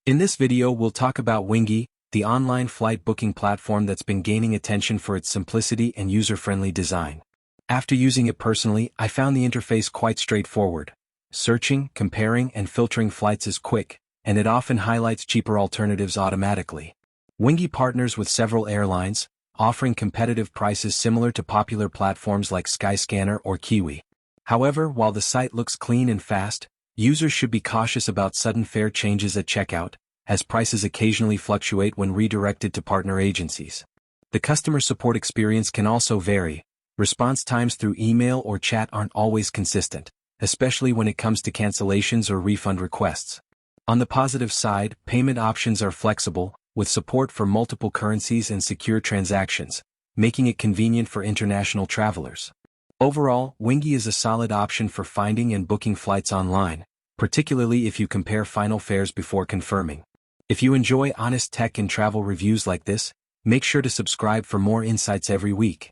In this video we'll talk about Wingie, the online flight booking platform that's been gaining attention for its simplicity and user-friendly design. After using it personally, I found the interface quite straightforward. Searching, comparing, and filtering flights is quick, and it often highlights cheaper alternatives automatically. Wingie partners with several airlines, offering competitive prices similar to popular platforms like Skyscanner or Kiwi. However, while the site looks clean and fast, users should be cautious about sudden fare changes at checkout, as prices occasionally fluctuate when redirected to partner agencies. The customer support experience can also vary. Response times through email or chat aren't always consistent, especially when it comes to cancellations or refund requests. On the positive side, payment options are flexible, with support for multiple currencies and secure transactions, making it convenient for international travelers. Overall, Wingie is a solid option for finding and booking flights online, particularly if you compare final fares before confirming. If you enjoy honest tech and travel reviews like this, make sure to subscribe for more insights every week.